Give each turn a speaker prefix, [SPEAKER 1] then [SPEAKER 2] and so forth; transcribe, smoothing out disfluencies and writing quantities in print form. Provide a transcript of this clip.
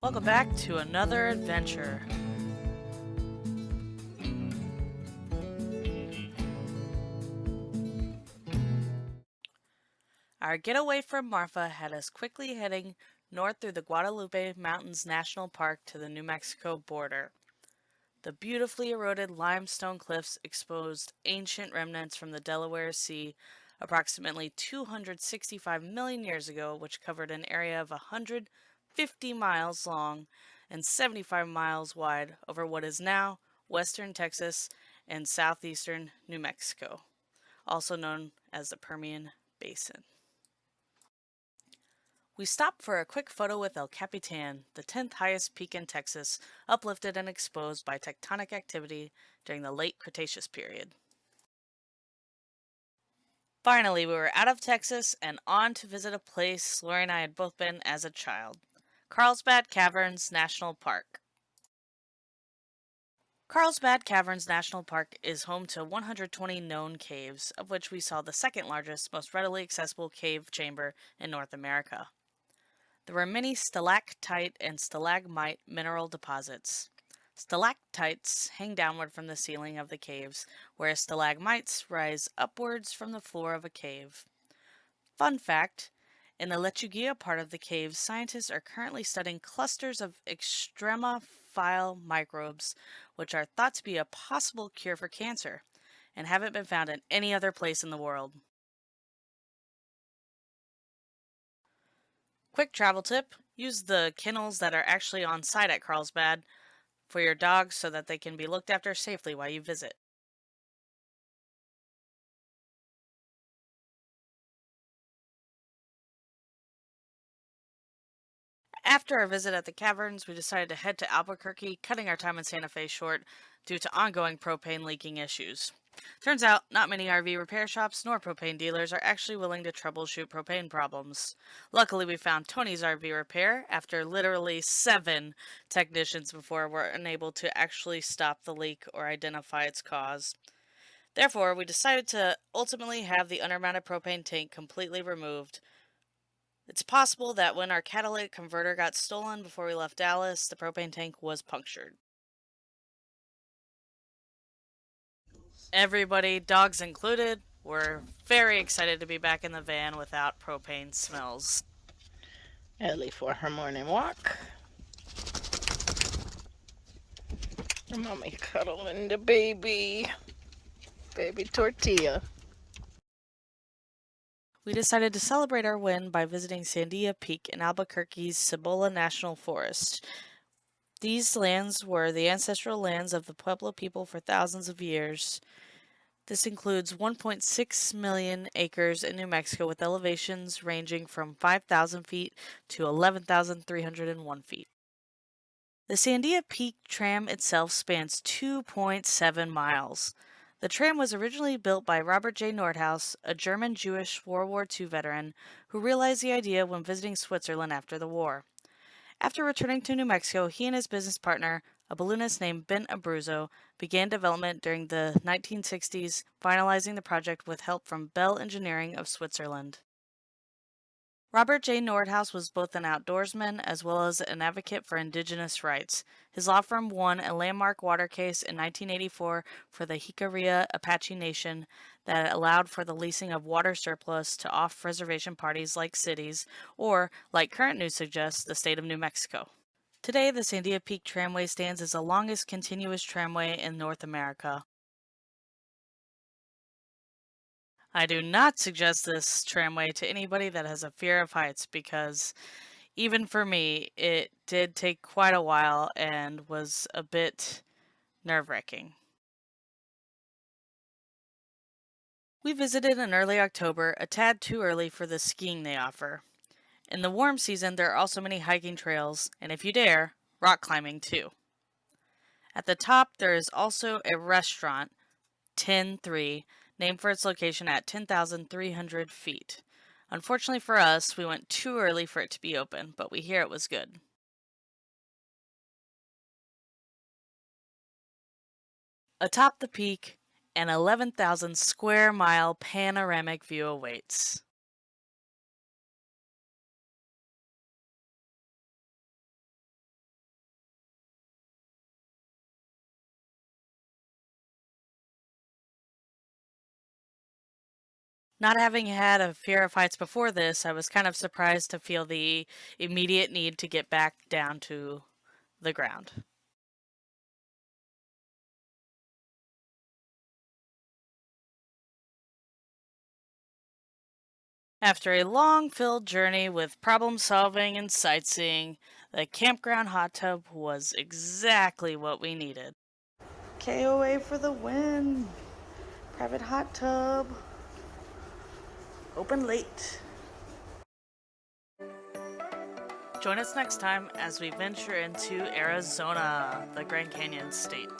[SPEAKER 1] Welcome back to another adventure. Our getaway from Marfa had us quickly heading north through the Guadalupe Mountains National Park to the New Mexico border. The beautifully eroded limestone cliffs exposed ancient remnants from the Delaware Sea approximately 265 million years ago, which covered an area of 150 miles long and 75 miles wide over what is now western Texas and southeastern New Mexico, also known as the Permian Basin. We stopped for a quick photo with El Capitan, the 10th highest peak in Texas, uplifted and exposed by tectonic activity during the late Cretaceous period. Finally, we were out of Texas and on to visit a place Lori and I had both been as a child, Carlsbad Caverns National Park. Carlsbad Caverns National Park is home to 120 known caves, of which we saw the second largest, most readily accessible cave chamber in North America. There were many stalactite and stalagmite mineral deposits. Stalactites hang downward from the ceiling of the caves, whereas stalagmites rise upwards from the floor of a cave. Fun fact, in the Lechuguilla part of the caves, scientists are currently studying clusters of extremophile microbes, which are thought to be a possible cure for cancer, and haven't been found in any other place in the world. Quick travel tip, use the kennels that are actually on site at Carlsbad for your dogs so that they can be looked after safely while you visit. After our visit at the caverns, we decided to head to Albuquerque, cutting our time in Santa Fe short due to ongoing propane leaking issues. Turns out, not many RV repair shops nor propane dealers are actually willing to troubleshoot propane problems. Luckily, we found Tony's RV Repair after literally 7 technicians before we're unable to actually stop the leak or identify its cause. Therefore, we decided to ultimately have the undermounted propane tank completely removed. It's possible that when our catalytic converter got stolen before we left Dallas, the propane tank was punctured. Everybody, dogs included, were very excited to be back in the van without propane smells.
[SPEAKER 2] Ellie for her morning walk. And mommy cuddling the baby tortilla.
[SPEAKER 1] We decided to celebrate our win by visiting Sandia Peak in Albuquerque's Cibola National Forest. These lands were the ancestral lands of the Pueblo people for thousands of years. This includes 1.6 million acres in New Mexico with elevations ranging from 5,000 feet to 11,301 feet. The Sandia Peak Tram itself spans 2.7 miles. The tram was originally built by Robert J. Nordhaus, a German Jewish World War II veteran who realized the idea when visiting Switzerland after the war. After returning to New Mexico, he and his business partner, a balloonist named Ben Abruzzo, began development during the 1960s, finalizing the project with help from Bell Engineering of Switzerland. Robert J. Nordhaus was both an outdoorsman as well as an advocate for indigenous rights. His law firm won a landmark water case in 1984 for the Jicarilla Apache Nation that allowed for the leasing of water surplus to off-reservation parties like cities, or, like current news suggests, the state of New Mexico. Today, the Sandia Peak Tramway stands as the longest continuous tramway in North America. I do not suggest this tramway to anybody that has a fear of heights because even for me, it did take quite a while and was a bit nerve-wracking. We visited in early October, a tad too early for the skiing they offer. In the warm season, there are also many hiking trails, and if you dare, rock climbing too. At the top, there is also a restaurant, 10-3, named for its location at 10,300 feet. Unfortunately for us, we went too early for it to be open, but we hear it was good. Atop the peak, an 11,000 square mile panoramic view awaits. Not having had a fear of heights before this, I was kind of surprised to feel the immediate need to get back down to the ground. After a long filled journey with problem solving and sightseeing, the campground hot tub was exactly what we needed. KOA for the win! Private hot tub. Open late. Join us next time as we venture into Arizona, the Grand Canyon state.